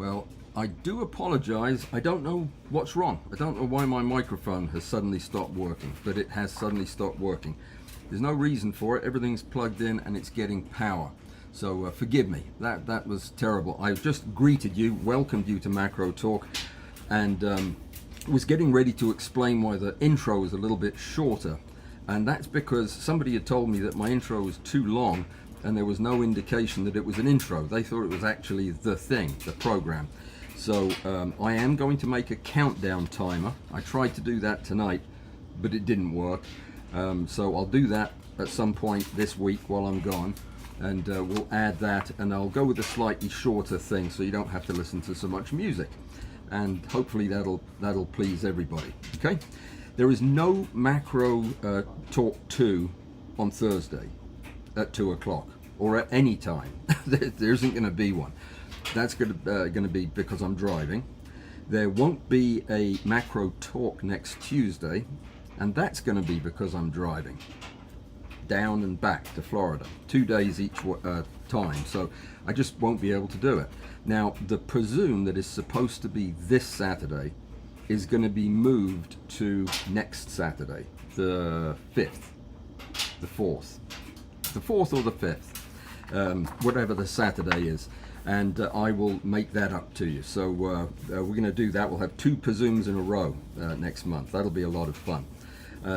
Well, I do apologize. I don't know what's wrong. I don't know why my microphone has suddenly stopped working, but it has suddenly stopped working. There's no reason for it. Everything's plugged in and it's getting power. So forgive me. That was terrible. I just greeted you, welcomed you to Macro Talk, and was getting ready to explain why the intro is a little bit shorter. And that's because somebody had told me that my intro was too long and there was no indication that it was an intro. They thought it was actually the thing, the program. So I am going to make a countdown timer. I tried to do that tonight, but it didn't work. So I'll do that at some point this week while I'm gone, and we'll add that, and I'll go with a slightly shorter thing so you don't have to listen to so much music, and hopefully that'll please everybody. Okay, there is no Macro Talk 2 on Thursday at 2 o'clock or at any time. There isn't going to be one. That's going to be because I'm driving. There won't be a Macro Talk next Tuesday, and that's going to be because I'm driving down and back to Florida, 2 days each time, so I just won't be able to do it. Now, the presume that is supposed to be this Saturday is going to be moved to next Saturday, the 5th, the 4th, the 4th or the 5th, whatever the Saturday is, and I will make that up to you. So we're going to do that. We'll have 2 presumes in a row next month. That'll be a lot of fun.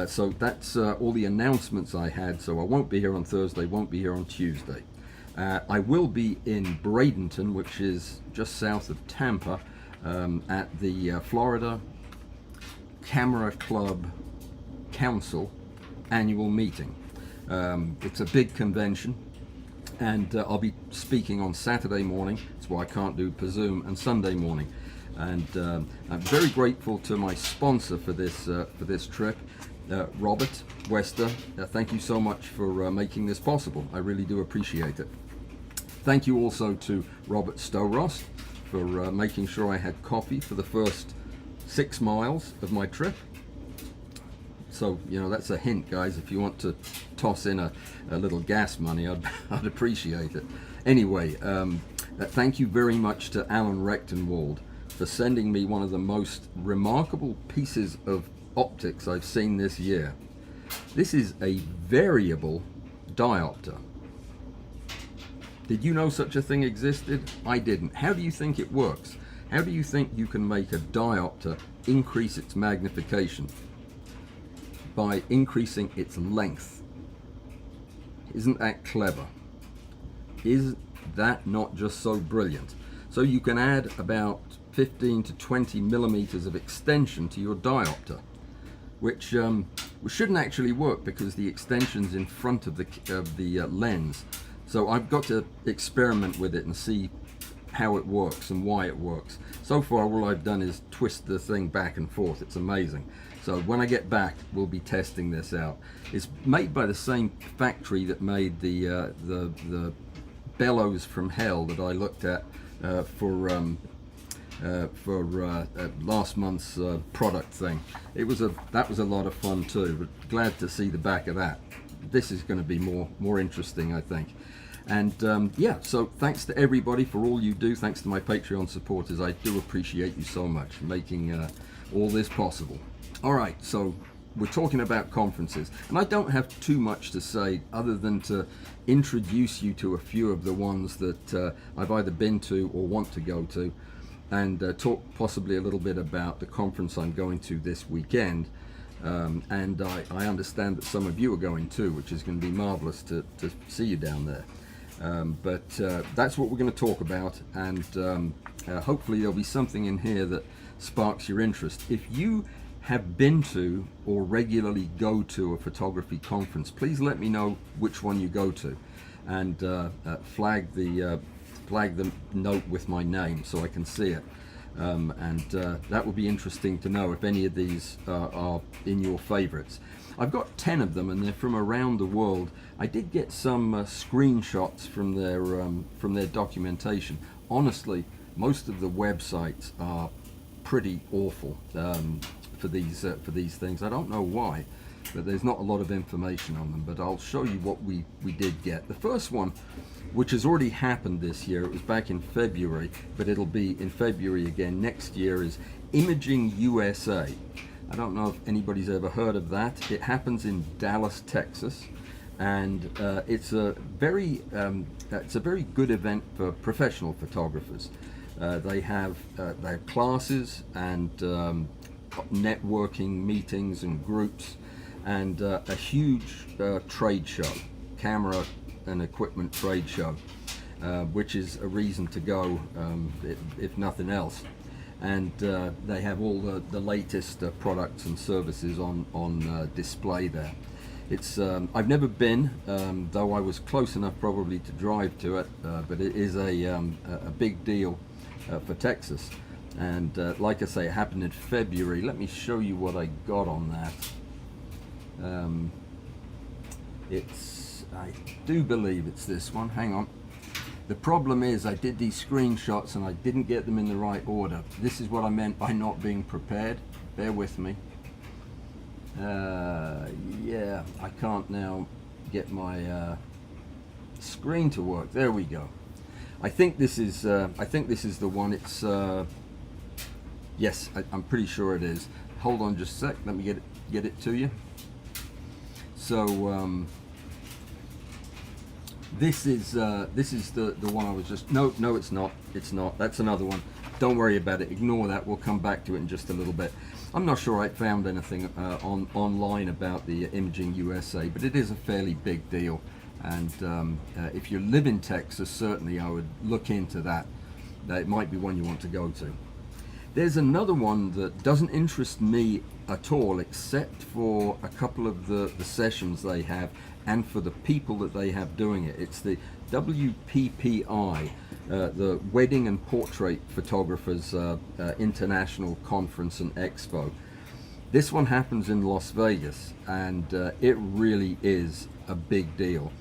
So that's all the announcements I had. So I won't be here on Thursday, won't be here on Tuesday. I will be in Bradenton, which is just south of Tampa, at the Florida Camera Club Council annual meeting. It's a big convention, and I'll be speaking on Saturday morning. That's why I can't do presume, and Sunday morning. And I'm very grateful to my sponsor for this trip, Robert Wester. Thank you so much for making this possible. I really do appreciate it. Thank you also to Robert Stowross for making sure I had coffee for the first 6 miles of my trip. So, you know, that's a hint, guys. If you want to toss in a little gas money, I'd appreciate it. Anyway, thank you very much to Alan Rechtenwald for sending me one of the most remarkable pieces of optics I've seen this year. This is a variable diopter. Did you know such a thing existed? I didn't. How do you think it works? How do you think you can make a diopter increase its magnification? By increasing its length. Isn't that clever? Is that not just so brilliant? So you can add about 15 to 20 millimeters of extension to your diopter, which shouldn't actually work because the extension's in front of the lens. So I've got to experiment with it and see how it works and why it works. So far, all I've done is twist the thing back and forth. It's amazing. So when I get back, we'll be testing this out. It's made by the same factory that made the bellows from hell that I looked at for last month's product thing. That was a lot of fun too. But glad to see the back of that. This is going to be more interesting, I think. And yeah, so thanks to everybody for all you do. Thanks to my Patreon supporters. I do appreciate you so much making all this possible. All right, so we're talking about conferences, and I don't have too much to say other than to introduce you to a few of the ones that I've either been to or want to go to, and talk possibly a little bit about the conference I'm going to this weekend. And I understand that some of you are going too, which is going to be marvelous to see you down there. But that's what we're going to talk about, and hopefully there'll be something in here that sparks your interest. If you have been to or regularly go to a photography conference, please let me know which one you go to, and flag the note with my name so I can see it. And that would be interesting to know if any of these are in your favorites. I've got 10 of them, and they're from around the world. I did get some screenshots from their documentation. Honestly, most of the websites are pretty awful for these things. I don't know why. but there's not a lot of information on them. But I'll show you what we did get. The first one, which has already happened this year, it was back in February, but it'll be in February again next year, is Imaging USA. I don't know if anybody's ever heard of that. It happens in Dallas, Texas, and it's a very good event for professional photographers. They have classes and networking meetings and groups, and a huge trade show, camera and equipment trade show, which is a reason to go, if nothing else. And they have all the latest products and services on display there. It's I've never been, though I was close enough probably to drive to it, but it is a big deal for Texas. And like I say, it happened in February. Let me show you what I got on that. I do believe it's this one. Hang on. The problem is I did these screenshots and I didn't get them in the right order. This is what I meant by not being prepared. Bear with me. Yeah, I can't now get my screen to work. There we go. I think this is the one. It's yes, I'm pretty sure it is. Hold on just a sec. Let me get it to you. So this is the one I was just, no, it's not, that's another one. Don't worry about it, ignore that, we'll come back to it in just a little bit. I'm not sure I found anything online about the Imaging USA, but it is a fairly big deal, and if you live in Texas, certainly I would look into that. It might be one you want to go to. There's another one that doesn't interest me at all, except for a couple of the sessions they have and for the people that they have doing it. It's the AWPhotography, the Wedding and Portrait Photographers International Conference and Expo. This one happens in Las Vegas, and it really is a big deal.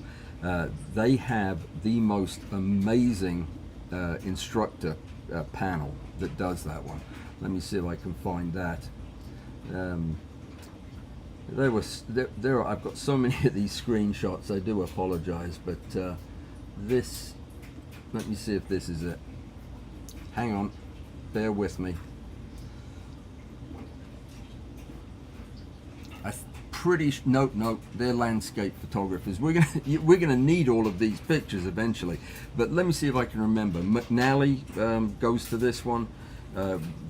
They have the most amazing instructor panel that does that one. Let me see if I can find that. I've got so many of these screenshots, I do apologize, but this, let me see if this is it. Hang on, bear with me. No, they're landscape photographers. We're gonna need all of these pictures eventually, but let me see if I can remember. McNally goes to this one.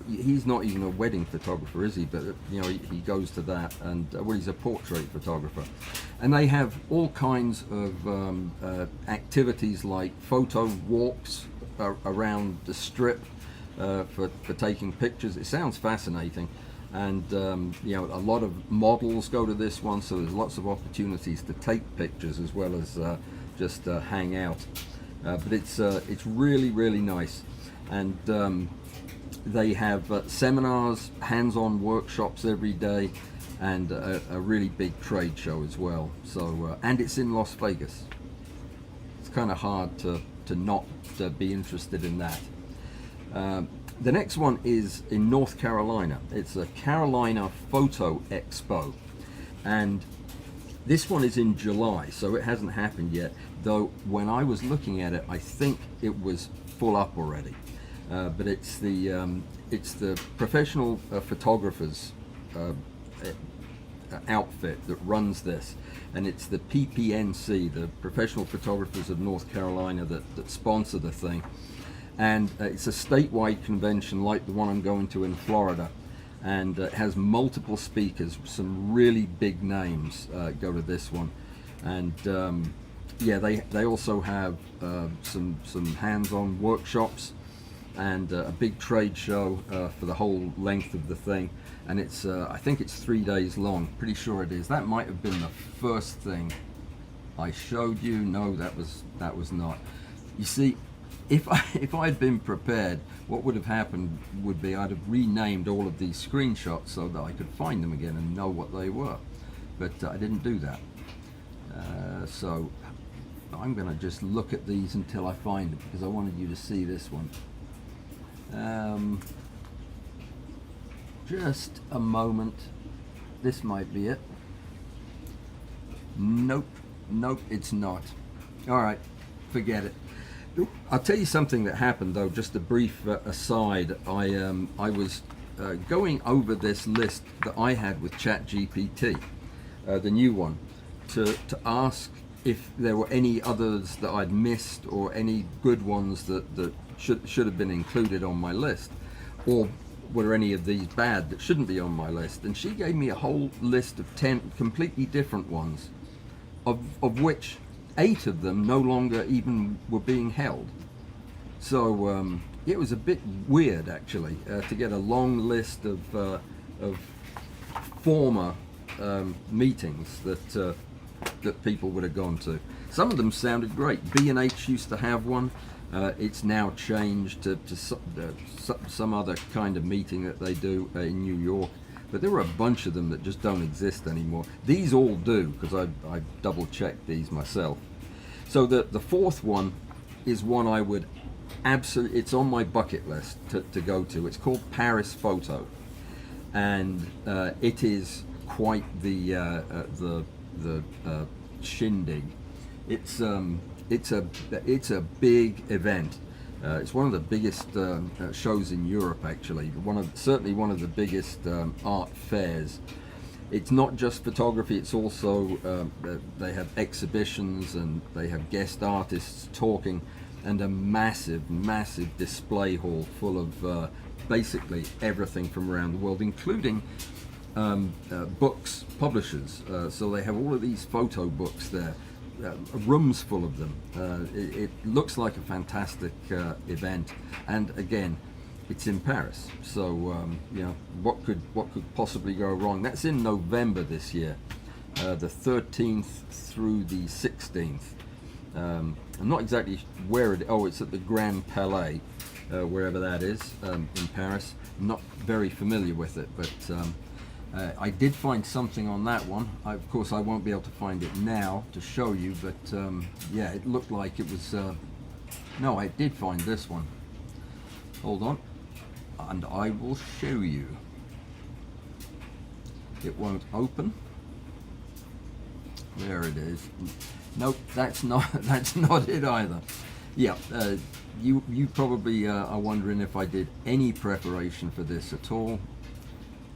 He's not even a wedding photographer, is he? But you know, he goes to that, and well, he's a portrait photographer. And they have all kinds of activities like photo walks around the strip for taking pictures. It sounds fascinating. And you know, a lot of models go to this one, so there's lots of opportunities to take pictures as well as just hang out. But it's really nice, and they have seminars, hands-on workshops every day, and a really big trade show as well. So and it's in Las Vegas. It's kind of hard to not be interested in that. The next one is in North Carolina. It's a Carolina Photo Expo, and this one is in July, so it hasn't happened yet, though when I was looking at it, I think it was full up already. But it's the professional photographers outfit that runs this, and it's the PPNC, the Professional Photographers of North Carolina, that sponsor the thing. And it's a statewide convention like the one I'm going to in Florida, and it has multiple speakers. Some really big names go to this one, and yeah, they also have some hands-on workshops and a big trade show for the whole length of the thing. And it's I think it's 3 days long. Pretty sure it is. That might have been the first thing I showed you. No, that was not. You see, if I had been prepared, what would have happened would be I'd have renamed all of these screenshots so that I could find them again and know what they were. But I didn't do that. So I'm going to just look at these until I find it, because I wanted you to see this one. Just a moment. This might be it. Nope, nope, it's not. All right, forget it. I'll tell you something that happened though. Just a brief aside. I was going over this list that I had with ChatGPT, the new one, to ask if there were any others that I'd missed or any good ones that should have been included on my list, or were any of these bad that shouldn't be on my list. And she gave me a whole list of 10 completely different ones, of which 8 of them no longer even were being held. So it was a bit weird actually to get a long list of former meetings that people would have gone to. Some of them sounded great. B&H used to have one. It's now changed to some other kind of meeting that they do in New York. But there were a bunch of them that just don't exist anymore. These all do, because I double checked these myself. So the fourth one is one I would absolutely, it's on my bucket list to go to. It's called Paris Photo, and it is quite the shindig. It's a big event. It's one of the biggest shows in Europe, actually. Certainly one of the biggest art fairs. It's not just photography. It's also they have exhibitions and they have guest artists talking, and a massive display hall full of basically everything from around the world, including books, publishers. So they have all of these photo books there. Rooms full of them. It looks like a fantastic event, and again, it's in Paris. So you know, what could possibly go wrong? That's in November this year, the 13th through the 16th. I'm not exactly where it. Oh, it's at the Grand Palais, wherever that is, in Paris. I'm not very familiar with it, but I did find something on that one. Of course, I won't be able to find it now to show you, but yeah, it looked like it was... no, I did find this one. Hold on, and I will show you. It won't open. There it is. Nope, that's not it either. Yeah, you probably are wondering if I did any preparation for this at all.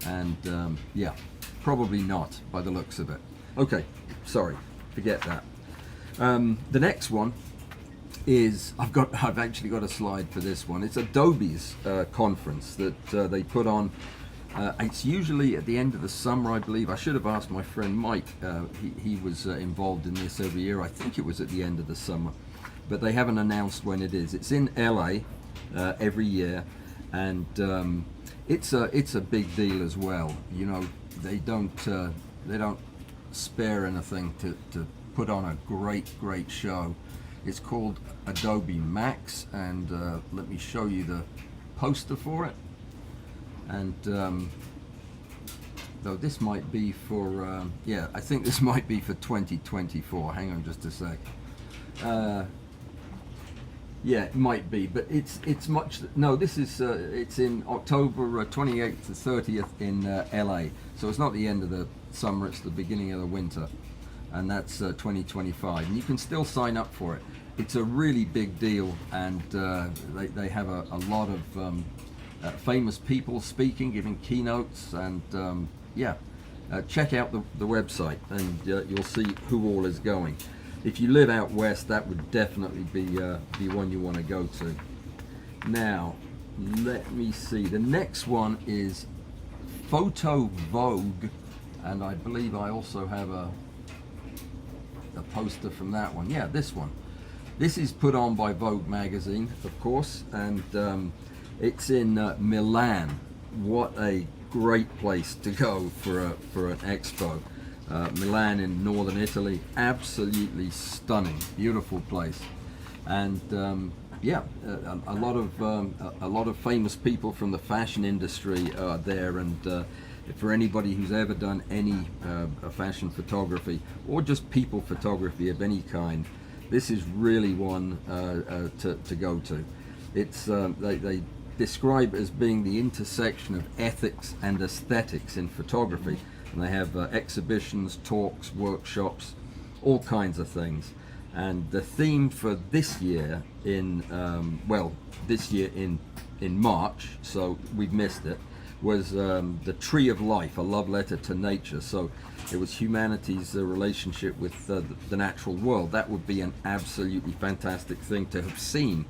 And yeah, probably not by the looks of it. Okay, sorry, forget that. The next one is, I've actually got a slide for this one. It's Adobe's conference that they put on. It's usually at the end of the summer, I believe. I should have asked my friend Mike. He was involved in this every year. I think it was at the end of the summer, but they haven't announced when it is. It's in LA every year, and it's a big deal as well. You know, they don't spare anything to put on a great show. It's called Adobe Max, and let me show you the poster for it. And though this might be for yeah, I think this might be for 2024. Hang on just a sec. Yeah, it might be, but it's much. No, this is it's in October 28th to 30th in LA. So it's not the end of the summer; it's the beginning of the winter, and that's 2025. And you can still sign up for it. It's a really big deal, and they have a lot of famous people speaking, giving keynotes, and yeah, check out the website, and you'll see who all is going. If you live out west, that would definitely be one you want to go to. Now, let me see. The next one is Photo Vogue, and I believe I also have a poster from that one. Yeah, this one. This is put on by Vogue magazine, of course, and it's in Milan. What a great place to go for an expo. Milan in northern Italy, absolutely stunning, beautiful place, and yeah, a lot of famous people from the fashion industry are there, and for anybody who's ever done any fashion photography or just people photography of any kind, this is really one to go to. It's they describe it as being the intersection of ethics and aesthetics in photography. And they have exhibitions, talks, workshops, all kinds of things. And the theme for this year in in March, so we've missed it, was the Tree of Life, a love letter to nature. So it was humanity's relationship with the natural world. That would be an absolutely fantastic thing to have seen.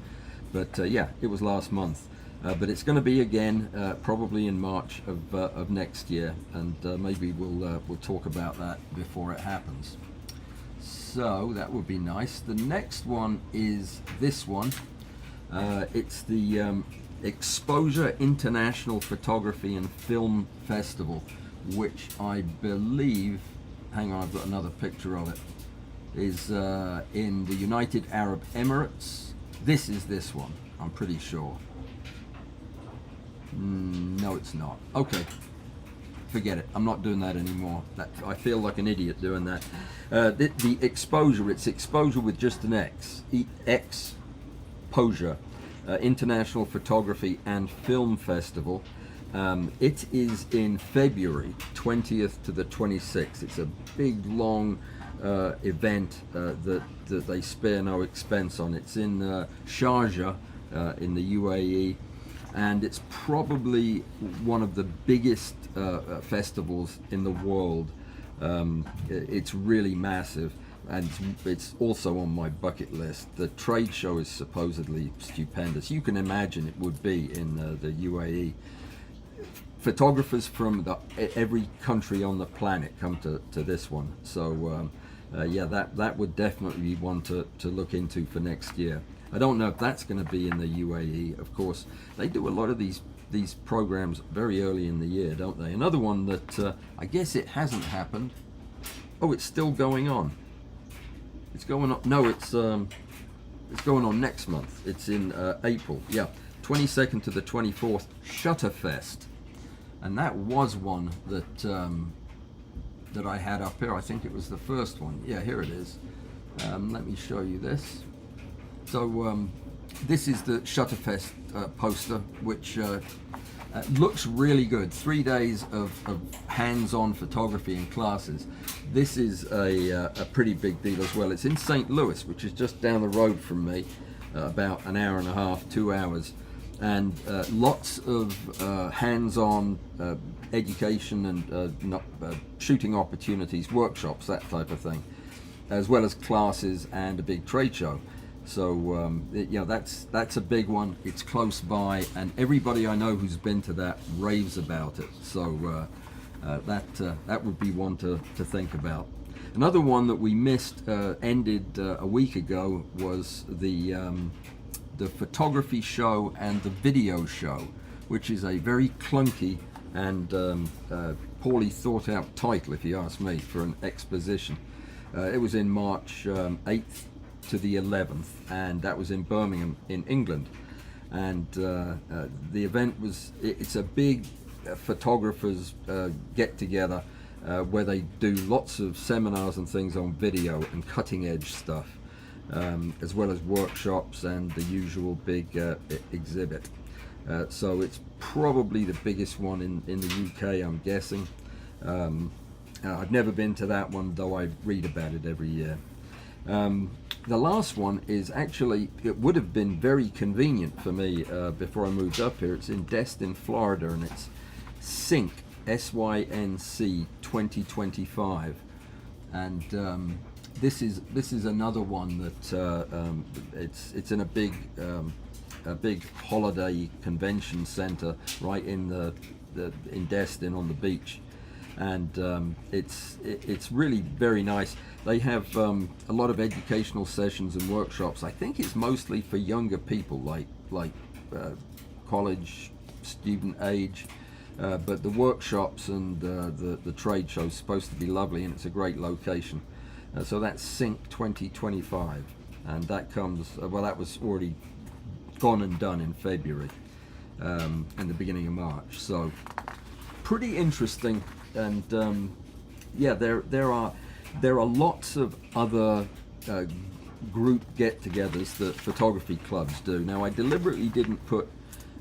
But yeah, it was last month. But it's going to be again probably in March of next year, and maybe we'll talk about that before it happens. So that would be nice. The next one is this one. It's the Exposure International Photography and Film Festival, which I believe, hang on, I've got another picture of it, is in the United Arab Emirates. This is this one, I'm pretty sure. No, it's not. Okay, forget it. I'm not doing that anymore. I feel like an idiot doing that. The exposure, it's exposure with just an X. Exposure, International Photography and Film Festival. It is in February 20th to the 26th. It's a big, long event that they spare no expense on. It's in Sharjah in the UAE. And it's probably one of the biggest festivals in the world. It's really massive, and it's also on my bucket list. The trade show is supposedly stupendous. You can imagine it would be in the UAE. Photographers from every country on the planet come to this one. So yeah, that would definitely be one to look into for next year. I don't know if that's going to be in the UAE. Of course, they do a lot of these programs very early in the year, don't they? Another one that I guess it hasn't happened. Oh, it's still going on. It's going on. No, it's going on next month. It's in April. Yeah, 22nd to the 24th, Shutterfest, and that was one that that I had up here. I think it was the first one. Yeah, here it is. Let me show you this. So this is the Shutterfest poster, which looks really good. 3 days of hands-on photography and classes. This is a pretty big deal as well. It's in St. Louis, which is just down the road from me, about an hour and a half, 2 hours. And lots of hands-on education and shooting opportunities, workshops, that type of thing, as well as classes and a big trade show. So you know, that's a big one. It's close by, and everybody I know who's been to that raves about it. So that would be one to think about. Another one that we missed, ended a week ago, was the photography show and the video show, which is a very clunky and poorly thought out title, if you ask me, for an exposition. It was in March 8th to the 11th, and that was in Birmingham in England. And the event was, it's a big photographers get together where they do lots of seminars and things on video and cutting edge stuff, as well as workshops and the usual big exhibit. So it's probably the biggest one in the UK, I'm guessing. I've never been to that one, though I read about it every year. The last one is actually, it would have been very convenient for me before I moved up here. It's in Destin, Florida, and it's SYNC, SYNC 2025. And this is another one that it's in a big holiday convention center right in in Destin on the beach. And it's really very nice. They have a lot of educational sessions and workshops. I think it's mostly for younger people, like college student age. But the workshops and the trade show is supposed to be lovely, and it's a great location. So that's SYNC 2025, and that comes. Well, that was already gone and done in February, and the beginning of March. So pretty interesting. And yeah, there are lots of other group get-togethers that photography clubs do. Now, I deliberately didn't put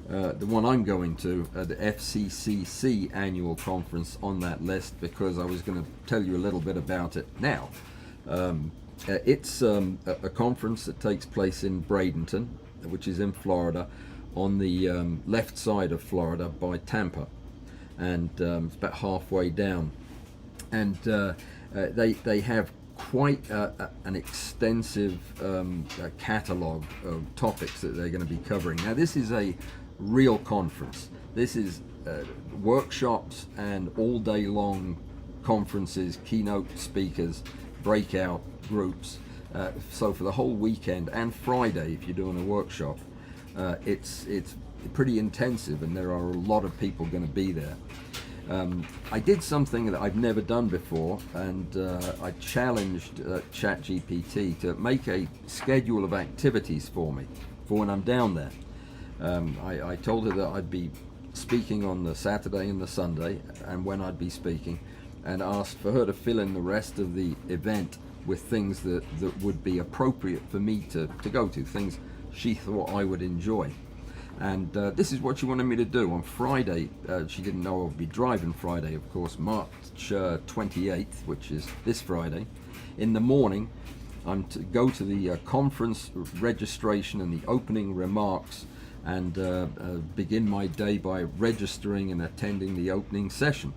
the one I'm going to, the FCCC annual conference, on that list, because I was going to tell you a little bit about it now. It's a conference that takes place in Bradenton, which is in Florida, on the left side of Florida by Tampa, and it's about halfway down. And they have quite an extensive catalogue of topics that they're going to be covering. Now, this is a real conference. This is workshops and all day long conferences, keynote speakers, breakout groups. So for the whole weekend and Friday, if you're doing a workshop, it's pretty intensive, and there are a lot of people going to be there. I did something that I've never done before, and I challenged ChatGPT to make a schedule of activities for me for when I'm down there. I told her that I'd be speaking on the Saturday and the Sunday, and when I'd be speaking, and asked for her to fill in the rest of the event with things that would be appropriate for me to go to, things she thought I would enjoy. And this is what she wanted me to do. On Friday, she didn't know I would be driving Friday, of course, March 28th, which is this Friday. In the morning, I'm to go to the conference registration and the opening remarks, and begin my day by registering and attending the opening session,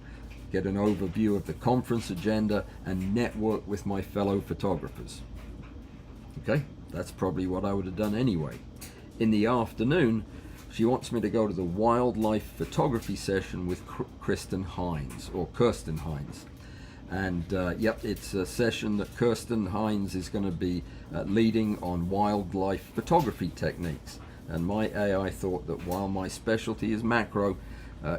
get an overview of the conference agenda, and network with my fellow photographers. Okay, that's probably what I would have done anyway. In the afternoon, she wants me to go to the wildlife photography session with Kirsten Hines. And yep, it's a session that Kirsten Hines is going to be leading on wildlife photography techniques. And my AI thought that while my specialty is macro,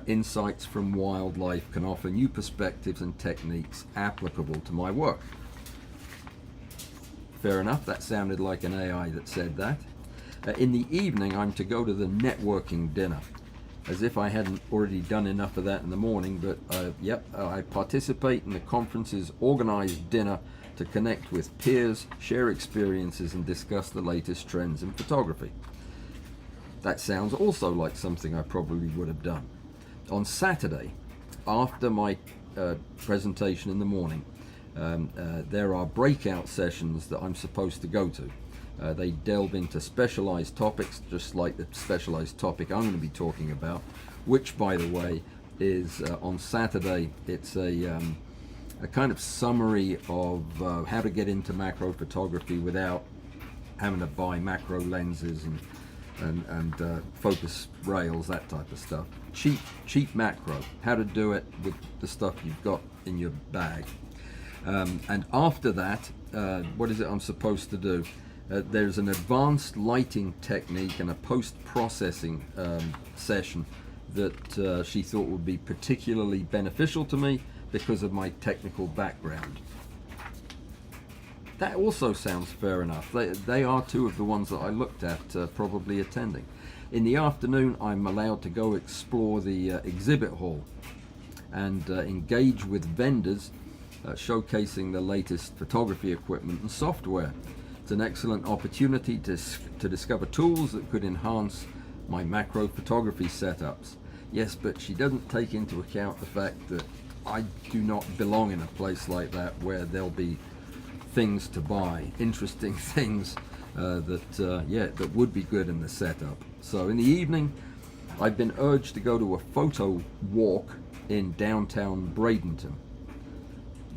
insights from wildlife can offer new perspectives and techniques applicable to my work. Fair enough, that sounded like an AI that said that. In the evening, I'm to go to the networking dinner, as if I hadn't already done enough of that in the morning, but I participate in the conference's organized dinner to connect with peers, share experiences, and discuss the latest trends in photography. That sounds also like something I probably would have done. On Saturday, after my presentation in the morning, there are breakout sessions that I'm supposed to go to. They delve into specialized topics, just like the specialized topic I'm going to be talking about, which, by the way, is on Saturday. It's a kind of summary of how to get into macro photography without having to buy macro lenses and focus rails, that type of stuff. Cheap macro, how to do it with the stuff you've got in your bag. And after that, what is it I'm supposed to do? There's an advanced lighting technique and a post-processing session that she thought would be particularly beneficial to me because of my technical background. That also sounds fair enough. They are two of the ones that I looked at probably attending. In the afternoon, I'm allowed to go explore the exhibit hall and engage with vendors showcasing the latest photography equipment and software. It's an excellent opportunity to discover tools that could enhance my macro photography setups. Yes, but she doesn't take into account the fact that I do not belong in a place like that where there'll be things to buy, interesting things that would be good in the setup. So in the evening, I've been urged to go to a photo walk in downtown Bradenton.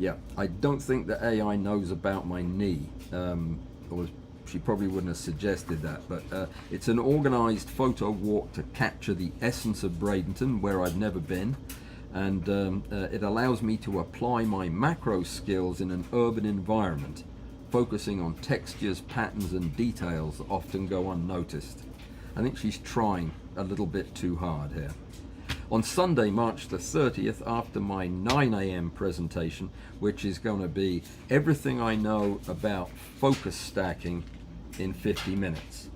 Yeah, I don't think the AI knows about my knee, or she probably wouldn't have suggested that, but it's an organized photo walk to capture the essence of Bradenton, where I've never been, and it allows me to apply my macro skills in an urban environment, focusing on textures, patterns, and details that often go unnoticed. I think she's trying a little bit too hard here. On Sunday, March the 30th, after my 9 a.m. presentation, which is going to be everything I know about focus stacking in 50 minutes.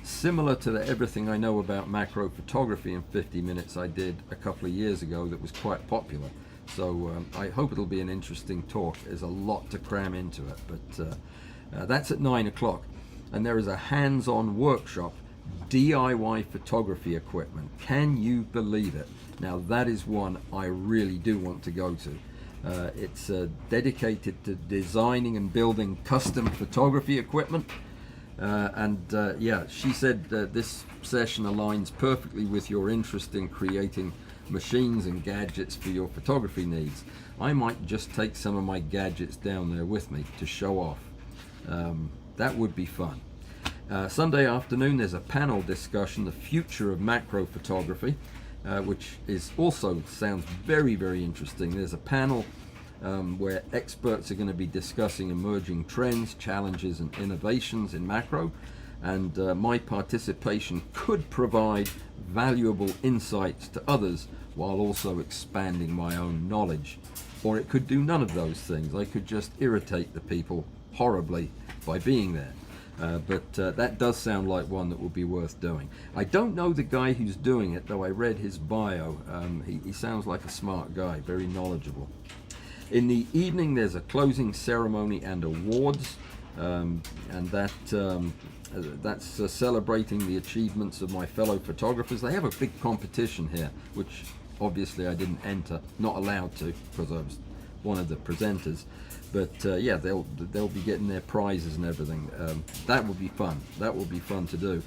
Similar to the everything I know about macro photography in 50 minutes I did a couple of years ago that was quite popular. So I hope it'll be an interesting talk. There's a lot to cram into it, but that's at 9 o'clock. And there is a hands-on workshop, DIY photography equipment. Can you believe it? Now that is one I really do want to go to. It's dedicated to designing and building custom photography equipment. Yeah, she said this session aligns perfectly with your interest in creating machines and gadgets for your photography needs. I might just take some of my gadgets down there with me to show off. That would be fun. Sunday afternoon there's a panel discussion, the future of macro photography, which is also sounds very, very interesting. There's a panel where experts are going to be discussing emerging trends, challenges and innovations in macro, and my participation could provide valuable insights to others while also expanding my own knowledge. Or it could do none of those things. I could just irritate the people horribly by being there. But that does sound like one that would be worth doing. I don't know the guy who's doing it, though I read his bio. He sounds like a smart guy, very knowledgeable. In the evening there's a closing ceremony and awards, and that's celebrating the achievements of my fellow photographers. They have a big competition here, which obviously I didn't enter, not allowed to, because I was one of the presenters. But yeah, they'll be getting their prizes and everything. That would be fun. That would be fun to do.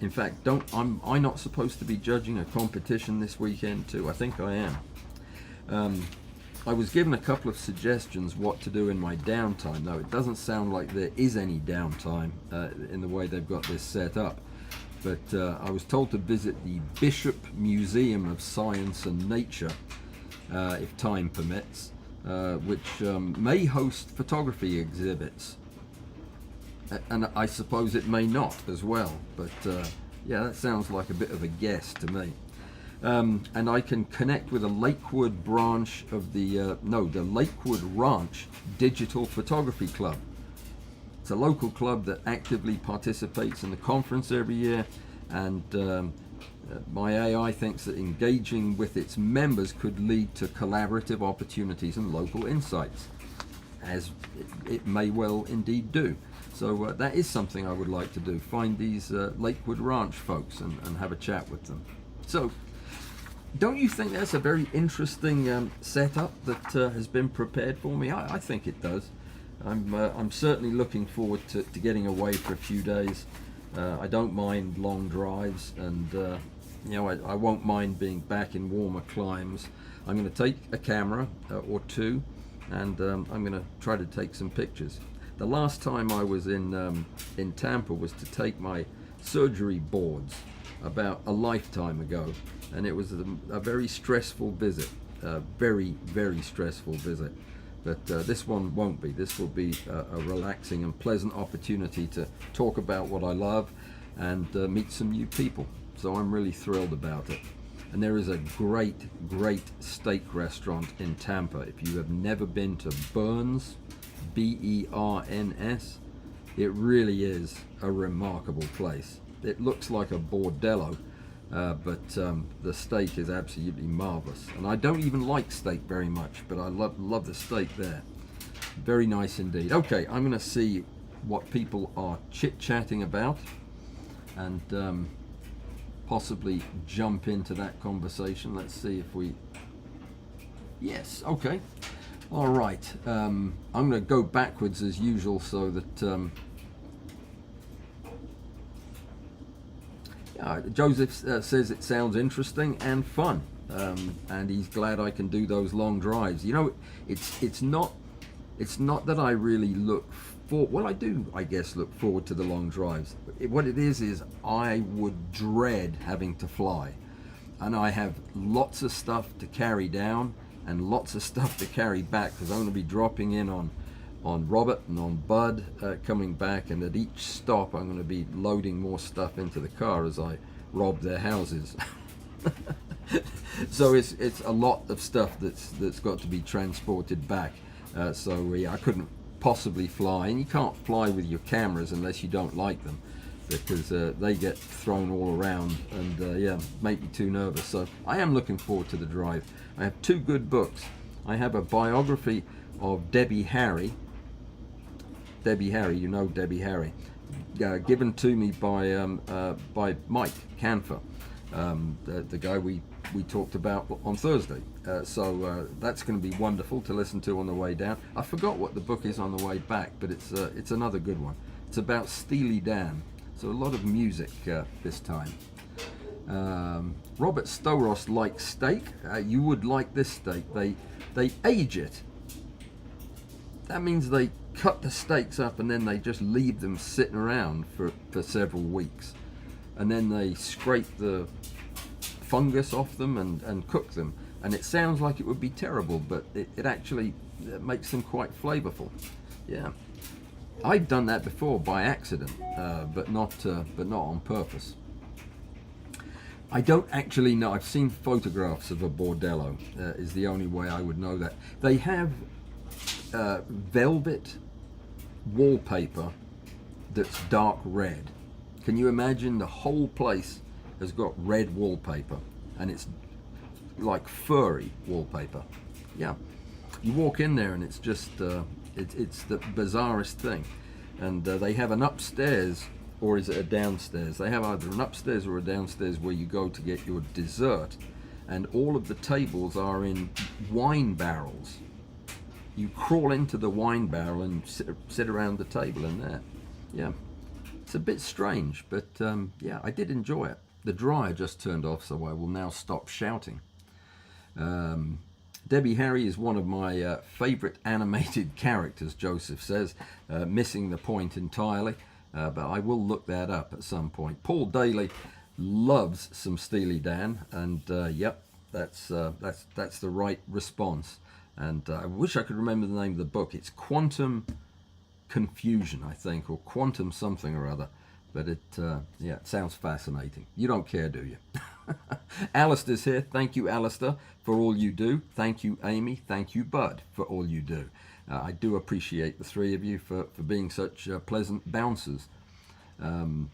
In fact, I'm not supposed to be judging a competition this weekend too? I think I am. I was given a couple of suggestions what to do in my downtime. Now, it doesn't sound like there is any downtime in the way they've got this set up. But I was told to visit the Bishop Museum of Science and Nature, if time permits, which may host photography exhibits. And I suppose it may not as well. But yeah, that sounds like a bit of a guess to me. And I can connect with a Lakewood branch of the Lakewood Ranch Digital Photography Club. It's a local club that actively participates in the conference every year, and my AI thinks that engaging with its members could lead to collaborative opportunities and local insights, as it may well indeed do. So that is something I would like to do, find these Lakewood Ranch folks and have a chat with them. So, don't you think that's a very interesting setup that has been prepared for me? I think it does. I'm certainly looking forward to getting away for a few days. I don't mind long drives, and you know, I won't mind being back in warmer climes. I'm going to take a camera or two, and I'm going to try to take some pictures. The last time I was in Tampa was to take my surgery boards about a lifetime ago, and it was a very stressful visit, very, very stressful visit. But this one won't be. This will be a relaxing and pleasant opportunity to talk about what I love and meet some new people. So I'm really thrilled about it. And there is a great, great steak restaurant in Tampa. If you have never been to Burns, B-E-R-N-S, it really is a remarkable place. It looks like a bordello, but the steak is absolutely marvelous. And I don't even like steak very much, but I love the steak there. Very nice indeed. Okay, I'm going to see what people are chit-chatting about, and possibly jump into that conversation. Let's see if we... Yes, okay. All right. I'm going to go backwards as usual so that... Joseph says it sounds interesting and fun, and he's glad I can do those long drives. You know, it's not that I really look for. Well, I do, I guess, look forward to the long drives. What it is I would dread having to fly, and I have lots of stuff to carry down and lots of stuff to carry back, because I'm going to be dropping in on Robert and on Bud coming back, and at each stop I'm going to be loading more stuff into the car as I rob their houses. So it's a lot of stuff that's got to be transported back. So yeah, I couldn't possibly fly, and you can't fly with your cameras unless you don't like them, because they get thrown all around and yeah, make me too nervous. So I am looking forward to the drive. I have two good books. I have a biography of Debbie Harry. Debbie Harry, you know Debbie Harry, given to me by Mike Canfer. the guy we talked about on Thursday. So that's going to be wonderful to listen to on the way down. I forgot what the book is on the way back, but it's another good one. It's about Steely Dan, so a lot of music this time. Robert Storos likes steak. You would like this steak. They age it. That means they cut the steaks up and then they just leave them sitting around for several weeks, and then they scrape the fungus off them and cook them, and it sounds like it would be terrible, but it actually makes them quite flavorful. Yeah, I've done that before by accident, but not on purpose. I don't actually know. I've seen photographs of a bordello, is the only way I would know that. They have velvet wallpaper that's dark red. Can you imagine? The whole place has got red wallpaper, and it's like furry wallpaper. Yeah, you walk in there and it's just it's the bizarrest thing. And they have an upstairs, or is it a downstairs? They have either an upstairs or a downstairs where you go to get your dessert, and all of the tables are in wine barrels. You crawl into the wine barrel and sit around the table in there. Yeah, it's a bit strange, but yeah, I did enjoy it. The dryer just turned off, so I will now stop shouting. Debbie Harry is one of my favorite animated characters, Joseph says, missing the point entirely, but I will look that up at some point. Paul Daly loves some Steely Dan, and yep, that's the right response. And I wish I could remember the name of the book. It's Quantum Confusion, I think, or Quantum something or other. But yeah, it sounds fascinating. You don't care, do you? Alistair's here. Thank you, Alistair, for all you do. Thank you, Amy. Thank you, Bud, for all you do. I do appreciate the three of you for being such pleasant bouncers. And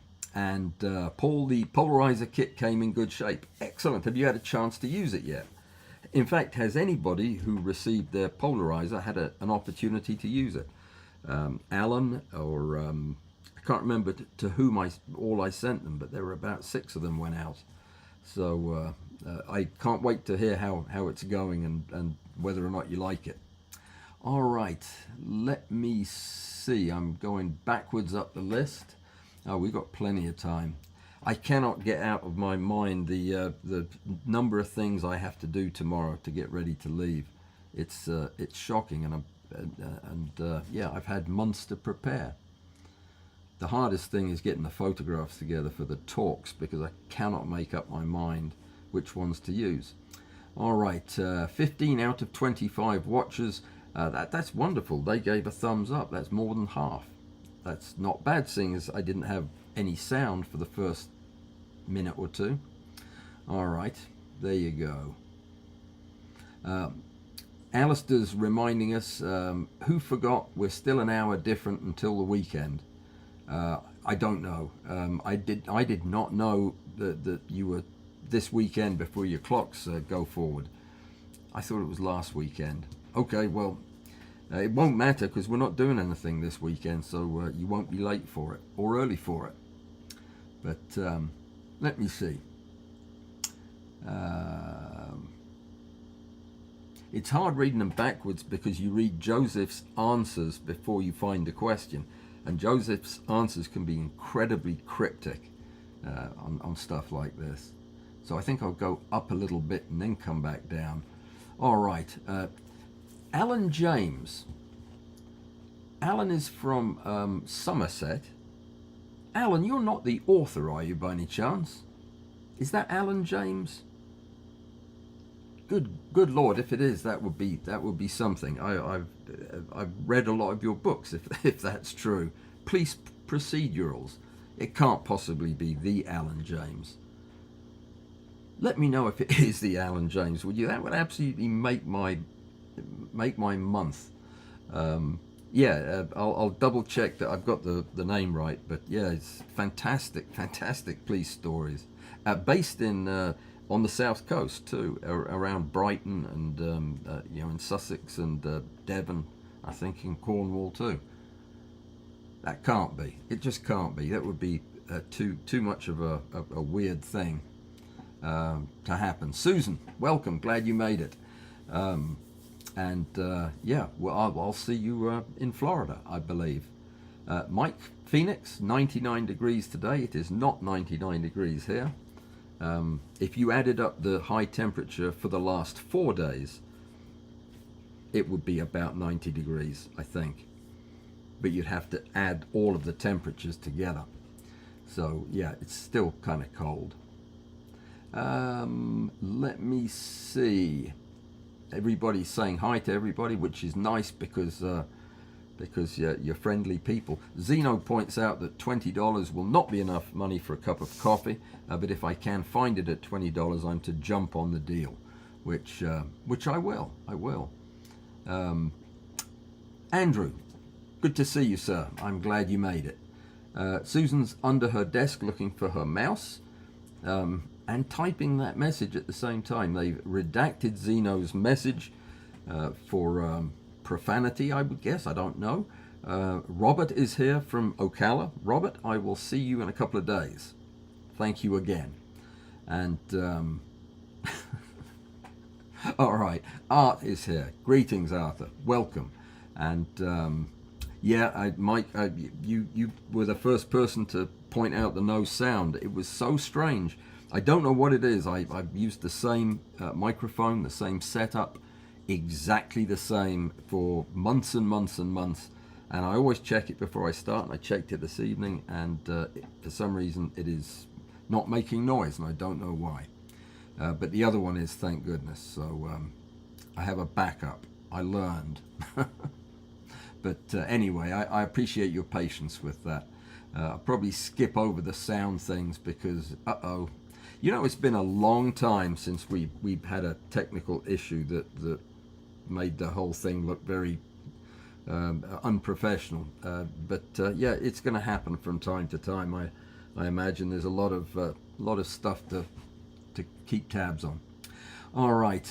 Paul, the polarizer kit came in good shape. Excellent. Have you had a chance to use it yet? In fact, has anybody who received their polarizer had an opportunity to use it? Alan, or I can't remember to whom all I sent them, but there were about 6 of them went out. So I can't wait to hear how it's going and whether or not you like it. All right, let me see. I'm going backwards up the list. Oh, we've got plenty of time. I cannot get out of my mind the number of things I have to do tomorrow to get ready to leave. It's shocking, and yeah, I've had months to prepare. The hardest thing is getting the photographs together for the talks, because I cannot make up my mind which ones to use. All right, 15 out of 25 watchers. That's wonderful. They gave a thumbs up. That's more than half. That's not bad, seeing as I didn't have any sound for the first minute or two. All right, there you go. Alistair's reminding us, who forgot we're still an hour different until the weekend? I don't know. I did not know that you were this weekend before your clocks go forward. I thought it was last weekend. Okay, well, it won't matter because we're not doing anything this weekend, so you won't be late for it or early for it. But let me see. It's hard reading them backwards because you read Joseph's answers before you find the question, and Joseph's answers can be incredibly cryptic on stuff like this. So I think I'll go up a little bit and then come back down. All right. Alan James. Alan is from Somerset. Alan, you're not the author, are you, by any chance? Is that Alan James? Good Lord, if it is, that would be something. I've read a lot of your books, if that's true. Police procedurals. It can't possibly be the Alan James. Let me know if it is the Alan James, would you? That would absolutely make my month. Yeah, I'll double check that I've got the name right, but yeah, it's fantastic police stories, based in on the south coast too, around Brighton and you know, in Sussex and Devon, I think in Cornwall too. That can't be. It just can't be. That would be too much of a weird thing. to happen. Susan, welcome. Glad you made it. Yeah, well, I'll see you in Florida, I believe. Mike, Phoenix, 99 degrees today. It is not 99 degrees here. If you added up the high temperature for the last 4 days, it would be about 90 degrees, I think. But you'd have to add all of the temperatures together. So yeah, it's still kind of cold. Let me see. Everybody's saying hi to everybody, which is nice because you're friendly people. Zeno points out that $20 will not be enough money for a cup of coffee, but if I can find it at $20, I'm to jump on the deal, which I will. Andrew, good to see you, sir. I'm glad you made it. Susan's under her desk looking for her mouse and typing that message at the same time. They've redacted Zeno's message for profanity, I would guess. I don't know. Robert is here from Ocala. Robert, I will see you in a couple of days. Thank you again. And all right, Art is here. Greetings, Arthur. Welcome. And yeah, Mike, you were the first person to point out the no sound. It was so strange. I don't know what it is. I've used the same microphone, the same setup, exactly the same for months and months and months. And I always check it before I start, and I checked it this evening, and for some reason it is not making noise, and I don't know why. But the other one is, thank goodness. So I have a backup. I learned. But anyway, I appreciate your patience with that. I'll probably skip over the sound things because, you know, it's been a long time since we've had a technical issue that made the whole thing look very unprofessional. But yeah, it's going to happen from time to time. I imagine there's a lot of stuff to keep tabs on. All right.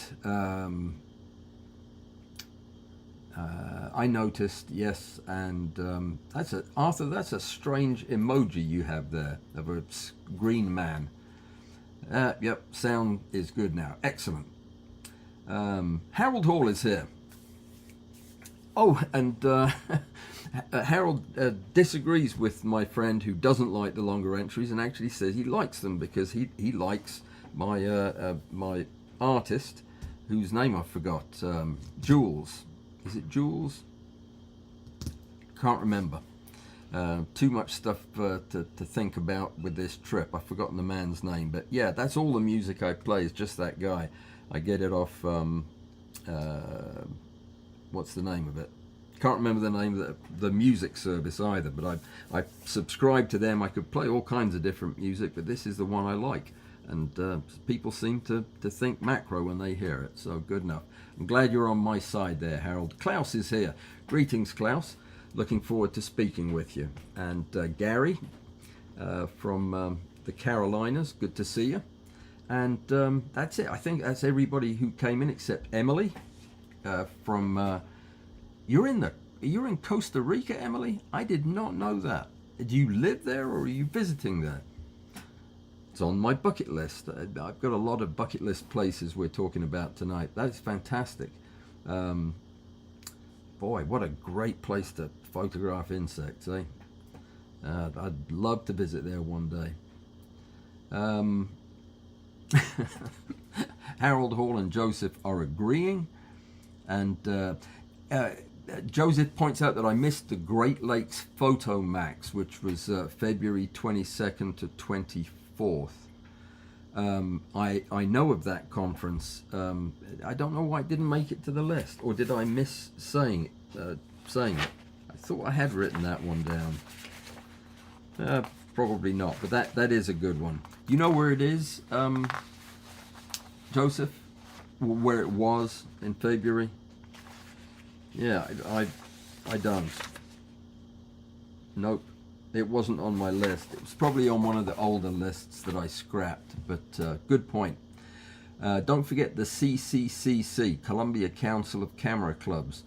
I noticed, yes, and Arthur, that's a strange emoji you have there of a green man. Yep, sound is good now. Excellent. Harold Hall is here. Oh, and Harold disagrees with my friend who doesn't like the longer entries and actually says he likes them because he likes my my artist, whose name I forgot, Jules. Is it Jules? Can't remember. Too much stuff to think about with this trip. I've forgotten the man's name, but yeah, that's all the music I play is just that guy. I get it off, what's the name of it? Can't remember the name of the music service either, but I subscribe to them. I could play all kinds of different music, but this is the one I like. And people seem to think macro when they hear it, so good enough. I'm glad you're on my side there, Harold. Klaus is here. Greetings, Klaus. Looking forward to speaking with you. And Gary from the Carolinas, good to see you. And that's it. I think that's everybody who came in except Emily from... You're in Costa Rica, Emily? I did not know that. Do you live there or are you visiting there? It's on my bucket list. I've got a lot of bucket list places we're talking about tonight. That is fantastic. Boy, what a great place to photograph insects, eh? I'd love to visit there one day. Harold Hall and Joseph are agreeing, and Joseph points out that I missed the Great Lakes Photo Max, which was February 22nd to 24th. I know of that conference. I don't know why it didn't make it to the list, or did I miss saying it? I thought I had written that one down. Probably not, but that is a good one. You know where it is, Joseph? Where it was in February? Yeah, I don't. Nope, it wasn't on my list. It was probably on one of the older lists that I scrapped, but good point. Don't forget the CCCC, Columbia Council of Camera Clubs.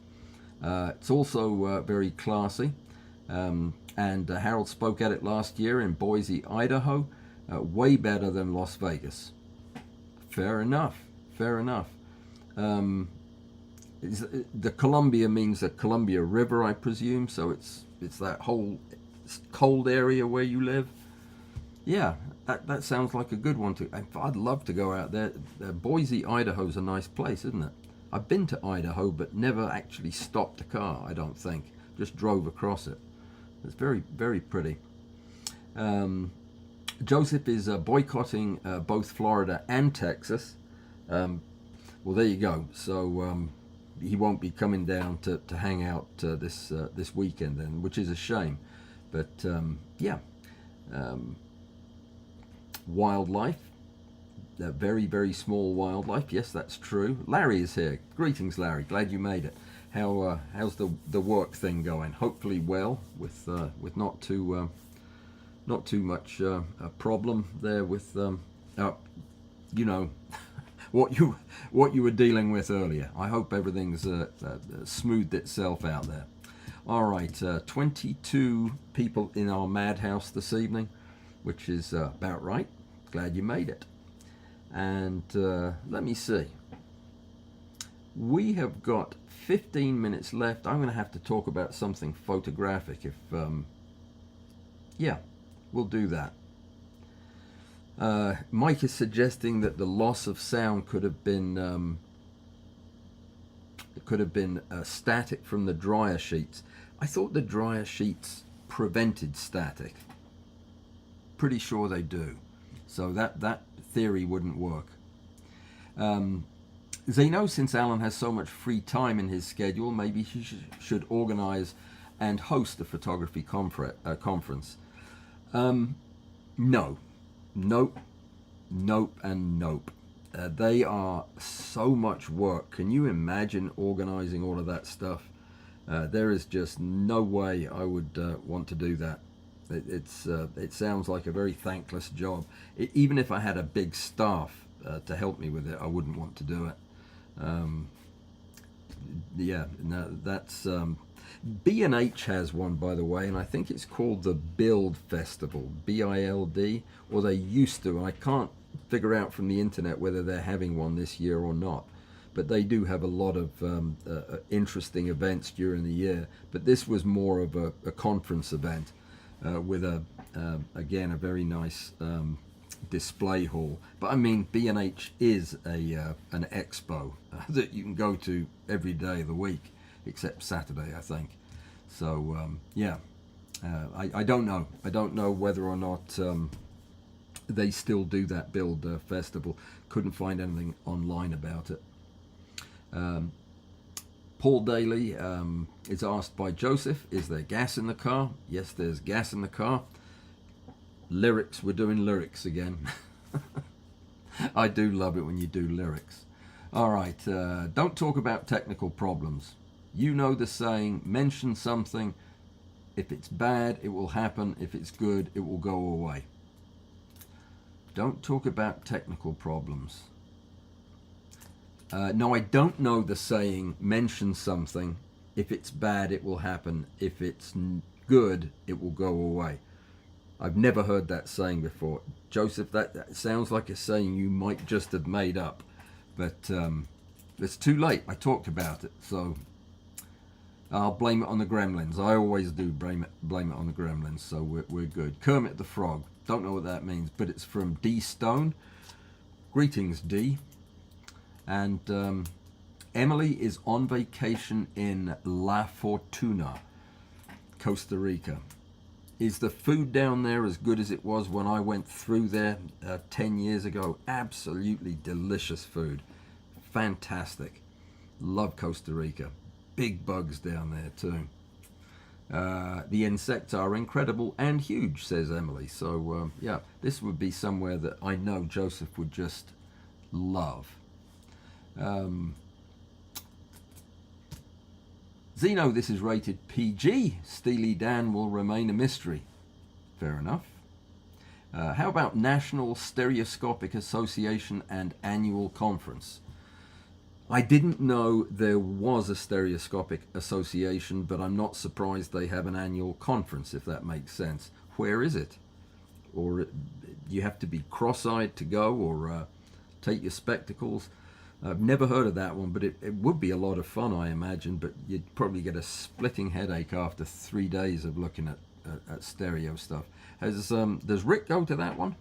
It's also very classy, and Harold spoke at it last year in Boise, Idaho. Way better than Las Vegas. Fair enough. Fair enough. The Columbia means the Columbia River, I presume. So it's that whole cold area where you live. Yeah, that sounds like a good one to. I'd love to go out there. Boise, Idaho's a nice place, isn't it? I've been to Idaho, but never actually stopped a car. I don't think. Just drove across it. It's very, very pretty. Joseph is boycotting both Florida and Texas. Well, there you go. So he won't be coming down to hang out this weekend then, which is a shame. But yeah, wildlife, very, very small wildlife. Yes, that's true. Larry is here. Greetings, Larry. Glad you made it. How's the work thing going? Hopefully well, with not too much a problem there with you know what you were dealing with earlier. I hope everything's smoothed itself out there. All right, 22 people in our madhouse this evening, which is about right. Glad you made it. And let me see. We have got 15 minutes left. I'm going to have to talk about something photographic. If yeah, we'll do that. Mike is suggesting that the loss of sound could have been static from the dryer sheets. I thought the dryer sheets prevented static. Pretty sure they do. So that theory wouldn't work. Zeno, since Alan has so much free time in his schedule, maybe he should organize and host a photography conference. No. Nope, nope, and nope. They are so much work. Can you imagine organizing all of that stuff? There is just no way I would want to do that. It sounds like a very thankless job. Even if I had a big staff to help me with it, I wouldn't want to do it. Yeah, no, that's B&H has one, by the way, and I think it's called the Build Festival, BILD, or they used to. I can't figure out from the internet whether they're having one this year or not, but they do have a lot of interesting events during the year. But this was more of a conference event with again a very nice display hall. But I mean, B&H is an expo that you can go to every day of the week except Saturday, I think. So yeah, I don't know. I don't know whether or not they still do that Build Festival. Couldn't find anything online about it. Paul Daly is asked by Joseph, is there gas in the car? Yes, there's gas in the car. Lyrics, we're doing lyrics again. I do love it when you do lyrics. All right, don't talk about technical problems. You know the saying, mention something. If it's bad, it will happen. If it's good, it will go away. Don't talk about technical problems. No, I don't know the saying, mention something. If it's bad, it will happen. If it's good, it will go away. I've never heard that saying before. Joseph, that sounds like a saying you might just have made up. But it's too late. I talked about it, so I'll blame it on the gremlins. I always do blame it on the gremlins, so we're good. Kermit the Frog. Don't know what that means, but it's from D Stone. Greetings, D. And Emily is on vacation in La Fortuna, Costa Rica. Is the food down there as good as it was when I went through there 10 years ago? Absolutely delicious food. Fantastic. Love Costa Rica. Big bugs down there too. The insects are incredible and huge, says Emily. So yeah, this would be somewhere that I know Joseph would just love. Zeno, this is rated PG. Steely Dan will remain a mystery. Fair enough. How about National Stereoscopic Association and Annual Conference? I didn't know there was a stereoscopic association, but I'm not surprised they have an annual conference, if that makes sense. Where is it? Or you have to be cross-eyed to go, or take your spectacles. I've never heard of that one, but it would be a lot of fun, I imagine, but you'd probably get a splitting headache after 3 days of looking at stereo stuff. Does Rick go to that one?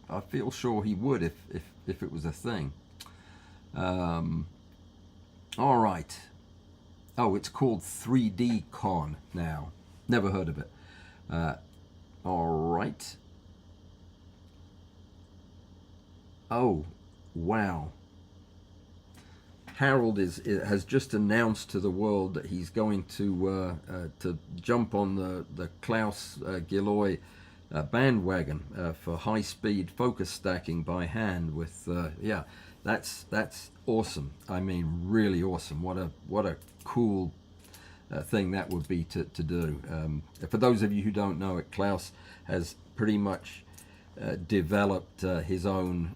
I feel sure he would if it was a thing. All right. Oh, it's called 3D Con now. Never heard of it. All right. Oh, wow. Harold has just announced to the world that he's going to jump on the Klaus Gilloy bandwagon for high-speed focus stacking by hand. With yeah, that's awesome. I mean, really awesome. What a cool thing that would be to do. For those of you who don't know it, Klaus has pretty much developed his own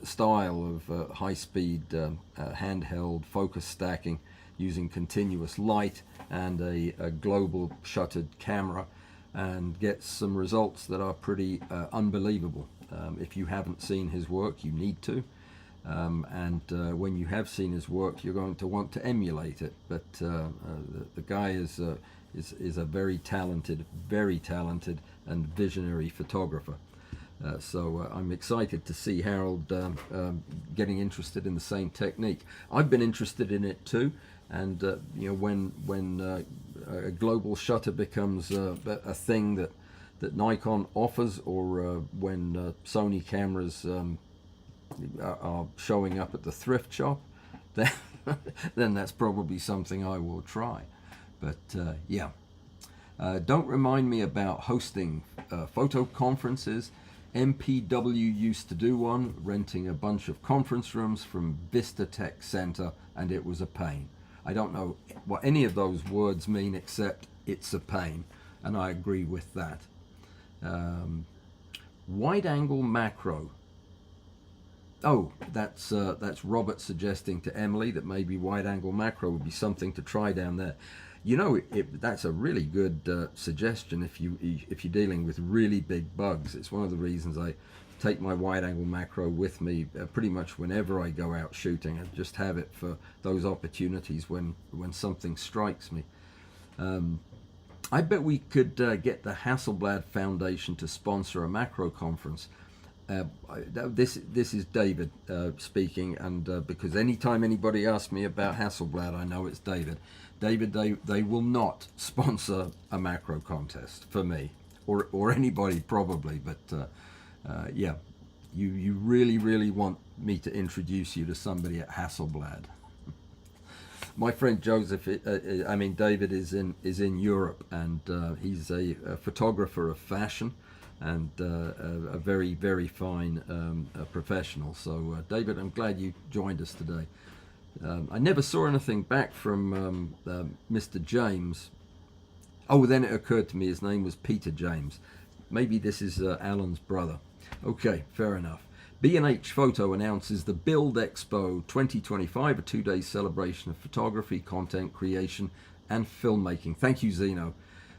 style of high-speed handheld focus stacking using continuous light and a global shuttered camera, and gets some results that are pretty unbelievable. If you haven't seen his work, you need to. When you have seen his work, you're going to want to emulate it. But the guy is a very talented and visionary photographer. So I'm excited to see Harold getting interested in the same technique. I've been interested in it too, and you know, when a global shutter becomes a thing that Nikon offers, or when Sony cameras are showing up at the thrift shop, then that's probably something I will try. But yeah, don't remind me about hosting photo conferences. MPW used to do one, renting a bunch of conference rooms from Vista Tech Center, and it was a pain. I don't know what any of those words mean, except it's a pain, and I agree with that. Wide angle macro. Oh, that's Robert suggesting to Emily that maybe wide angle macro would be something to try down there. You know, that's a really good suggestion if you're dealing with really big bugs. It's one of the reasons I take my wide angle macro with me pretty much whenever I go out shooting. I just have it for those opportunities when something strikes me. I bet we could get the Hasselblad Foundation to sponsor a macro conference. This is David speaking, and because anytime anybody asks me about Hasselblad, I know it's David. David, they will not sponsor a macro contest for me or anybody probably, but yeah, you really want me to introduce you to somebody at Hasselblad. My friend Joseph, David is in Europe, and he's a photographer of fashion, and a very fine professional. So David, I'm glad you joined us today. I never saw anything back from Mr. James. Oh, then it occurred to me his name was Peter James. Maybe this is Alan's brother. Okay, fair enough. B&H Photo announces the Build Expo 2025, a 2-day celebration of photography, content creation, and filmmaking. Thank you, Zeno.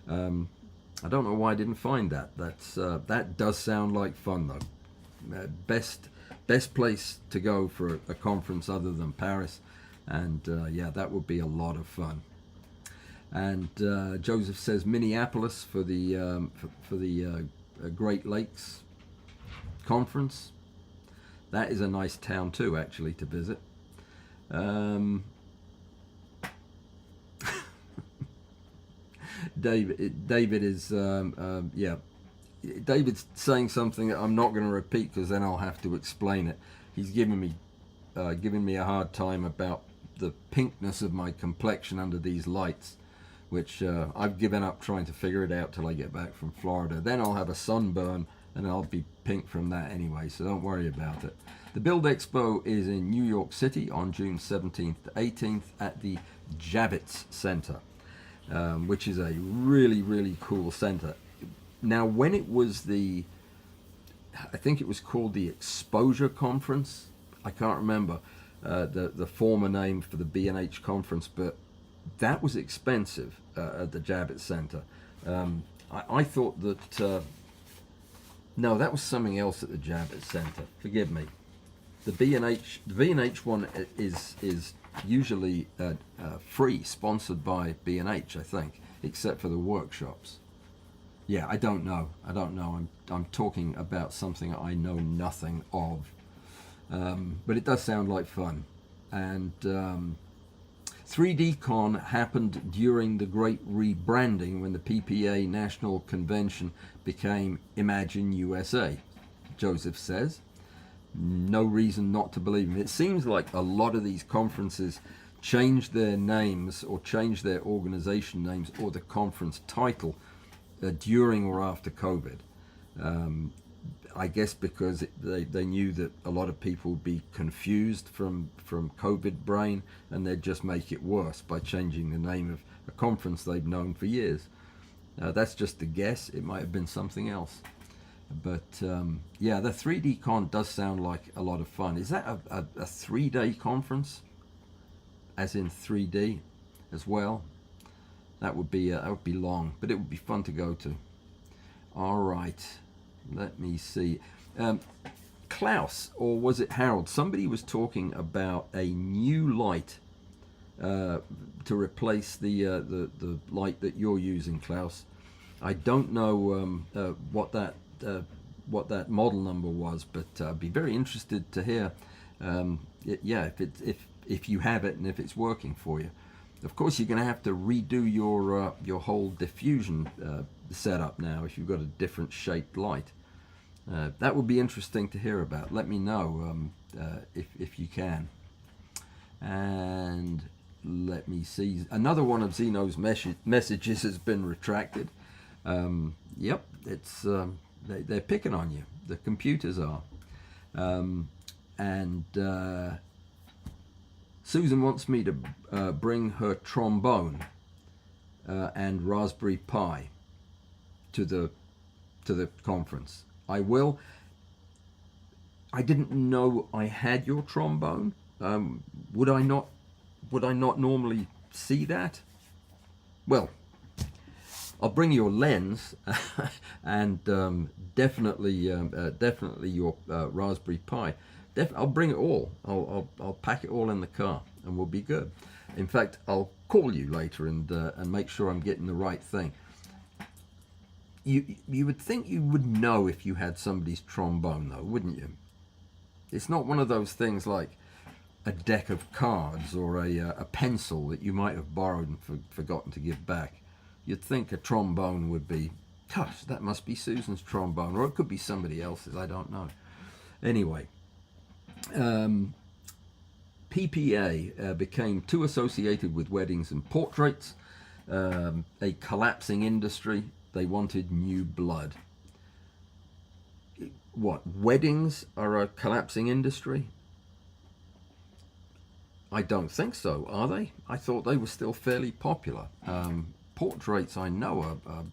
I don't know why I didn't find that. That does sound like fun, though. Best place to go for a conference other than Paris, and yeah, that would be a lot of fun. And Joseph says Minneapolis for the Great Lakes conference. That is a nice town too, actually, to visit. David is yeah. David's saying something that I'm not going to repeat because then I'll have to explain it. He's giving me a hard time about the pinkness of my complexion under these lights, which I've given up trying to figure it out till I get back from Florida. Then I'll have a sunburn and I'll be pink from that anyway, so don't worry about it. The Build Expo is in New York City on June 17th to 18th at the Javits Center, which is a really cool center. Now, when it was I think it was called the Exposure Conference. I can't remember the former name for the B&H conference, but that was expensive at the Javits Center. I thought that no, that was something else at the Javits Center. Forgive me. the B&H one is usually free, sponsored by B&H, I think, except for the workshops. Yeah, I don't know. I'm talking about something I know nothing of, but it does sound like fun. And 3DCon happened during the great rebranding when the PPA National Convention became Imagine USA, Joseph says. No reason not to believe him. It seems like a lot of these conferences change their names or change their organization names or the conference title during or after COVID. I guess because they knew that a lot of people would be confused from COVID brain, and they'd just make it worse by changing the name of a conference they've known for years. That's just a guess. It might have been something else. But yeah, the 3DCon does sound like a lot of fun. Is that a 3-day conference, as in 3D as well? That would be long, but it would be fun to go to. All right, let me see. Klaus, or was it Harold? Somebody was talking about a new light to replace the light that you're using, Klaus. I don't know what that model number was, but I'd be very interested to hear. Yeah, if you have it and if it's working for you. Of course, you're going to have to redo your whole diffusion setup now if you've got a different shaped light. That would be interesting to hear about. Let me know if you can. And let me see. Another one of Zeno's messages has been retracted. Yep, it's they're picking on you. The computers are. And Susan wants me to bring her trombone and Raspberry Pi to the conference. I will. I didn't know I had your trombone. Would I not normally see that? Well, I'll bring your lens and definitely your Raspberry Pi. I'll bring it all. I'll pack it all in the car, and we'll be good. In fact, I'll call you later and make sure I'm getting the right thing. You would think you would know if you had somebody's trombone, though, wouldn't you? It's not one of those things like a deck of cards or a pencil that you might have borrowed and forgotten to give back. You'd think a trombone would be, gosh, that must be Susan's trombone, or it could be somebody else's, I don't know. Anyway, PPA became too associated with weddings and portraits, a collapsing industry. They wanted new blood. What, weddings are a collapsing industry? I don't think so, are they? I thought they were still fairly popular. Portraits, I know, are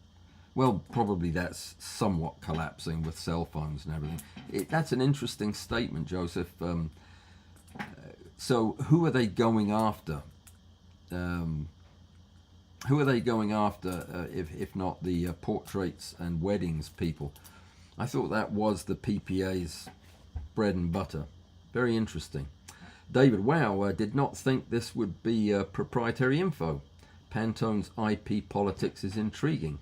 well, probably that's somewhat collapsing with cell phones and everything. That's an interesting statement, Joseph. So who are they going after? Who are they going after if not the portraits and weddings people? I thought that was the PPA's bread and butter. Very interesting. David, wow, did not think this would be proprietary info. Pantone's IP politics is intriguing.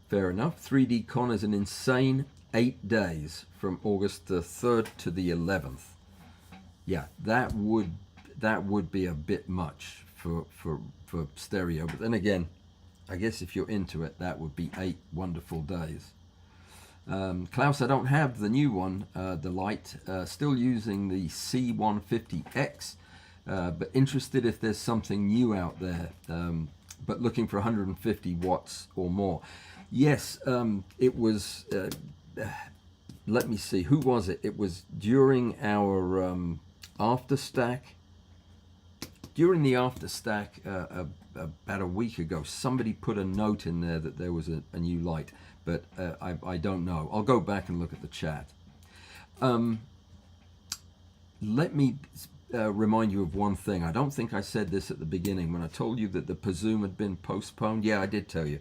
Fair enough. 3DCon is an insane 8 days from August the 3rd to the 11th. Yeah, that would be a bit much for stereo. But then again, I guess if you're into it, that would be 8 wonderful days. Klaus, I don't have the new one, the light. Still using the C150X. But interested if there's something new out there, but looking for 150 watts or more. Yes, it was, let me see, who was it? It was during our after stack. During the after stack about a week ago, somebody put a note in there that there was a new light, but I don't know. I'll go back and look at the chat. Let me remind you of one thing. I don't think I said this at the beginning when I told you that the Pazoom had been postponed. Yeah, I did tell you.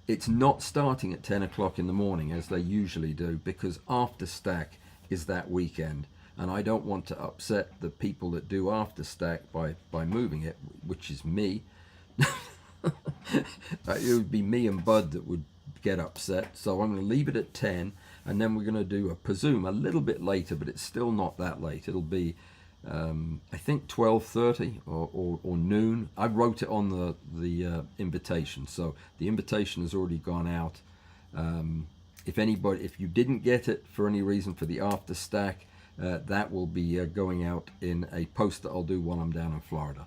It's not starting at 10 o'clock in the morning as they usually do, because after stack is that weekend. and I don't want to upset the people that do after stack by moving it, which is me. It would be me and Bud that would get upset. So I'm going to leave it at 10, and then we're going to do, I presume, a little bit later, but it's still not that late. It'll be I think 12:30 or noon. I wrote it on the invitation, so the invitation has already gone out. If you didn't get it for any reason for the after stack, that will be going out in a post that I'll do while I'm down in Florida.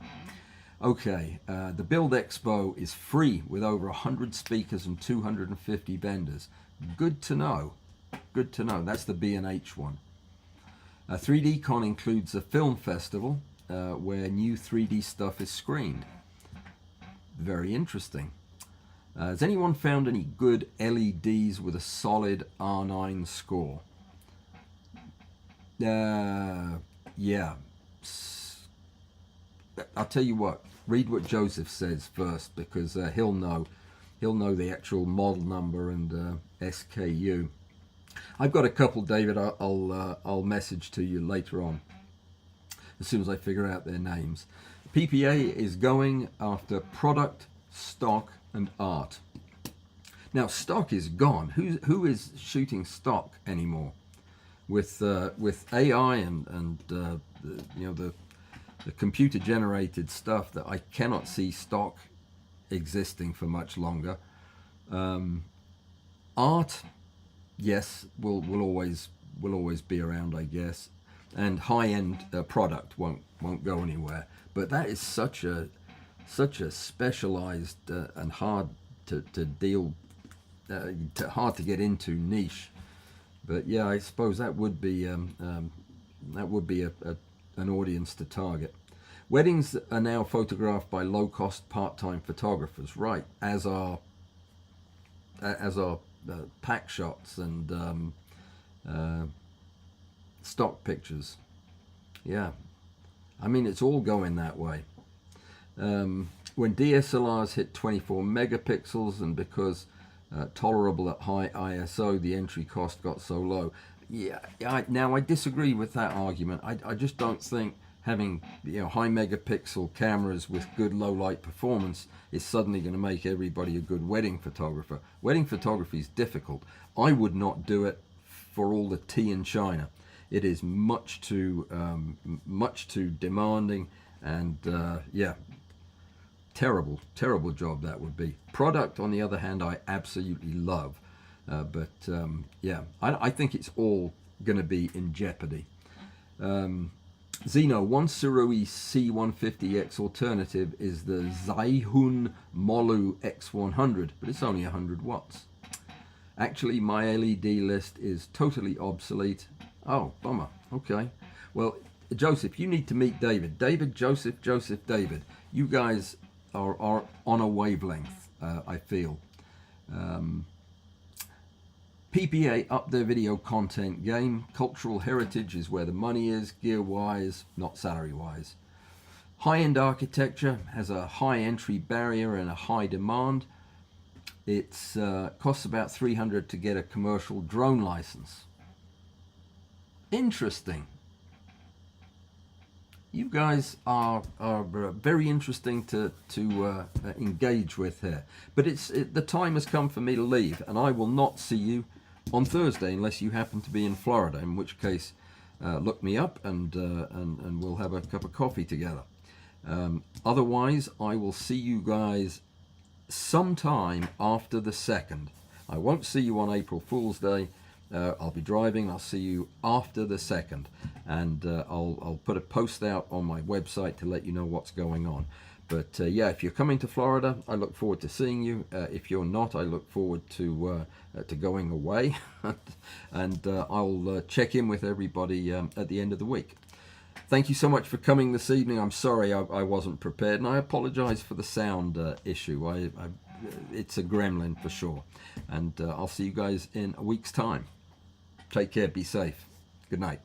Okay, the Build Expo is free with over 100 speakers and 250 vendors. Good to know. Good to know. That's the B&H one. 3DCon includes a film festival where new 3D stuff is screened. Very interesting. Has anyone found any good LEDs with a solid R9 score? Yeah. I'll tell you what. Read what Joseph says first, because he'll know the actual model number and SKU. I've got a couple, David. I'll message to you later on as soon as I figure out their names. PPA is going after product, stock, and art. Now, stock is gone. Who is shooting stock anymore? With AI and the computer-generated stuff, that I cannot see stock existing for much longer. Art, yes, will always be around, I guess, and high-end product won't go anywhere. But that is such a specialized and hard to deal, hard to get into niche. But yeah, I suppose that would be an audience to target. Weddings are now photographed by low-cost part-time photographers, right? As are pack shots and stock pictures. Yeah, I mean, it's all going that way. When DSLRs hit 24 megapixels, and because tolerable at high ISO, the entry cost got so low. Yeah, now I disagree with that argument. I just don't think having high megapixel cameras with good low light performance is suddenly going to make everybody a good wedding photographer. Wedding photography is difficult. I would not do it for all the tea in China. It is much too demanding, and yeah, terrible job that would be. Product, on the other hand, I absolutely love, but yeah, I think it's all going to be in jeopardy. Zeno, one Surui C150X alternative is the Zaihun Molu X100, but it's only 100 watts. Actually, my LED list is totally obsolete. Oh, bummer. Okay. Well, Joseph, you need to meet David. David, Joseph, David. You guys are on a wavelength, I feel. PPA up their video content game. Cultural heritage is where the money is, gear-wise, not salary-wise. High-end architecture has a high entry barrier and a high demand. It costs about $300 to get a commercial drone license. Interesting. You guys are very interesting to engage with here. But the time has come for me to leave, and I will not see you on Thursday unless you happen to be in Florida, in which case look me up and we'll have a cup of coffee together. Otherwise, I will see you guys sometime after the 2nd. I won't see you on April Fool's Day. I'll be driving. I'll see you after the 2nd, and I'll put a post out on my website to let you know what's going on. But yeah, if you're coming to Florida, I look forward to seeing you. If you're not, I look forward to going away, and I'll check in with everybody at the end of the week. Thank you so much for coming this evening. I'm sorry I wasn't prepared, and I apologize for the sound issue. It's a gremlin for sure. And I'll see you guys in a week's time. Take care, be safe. Good night.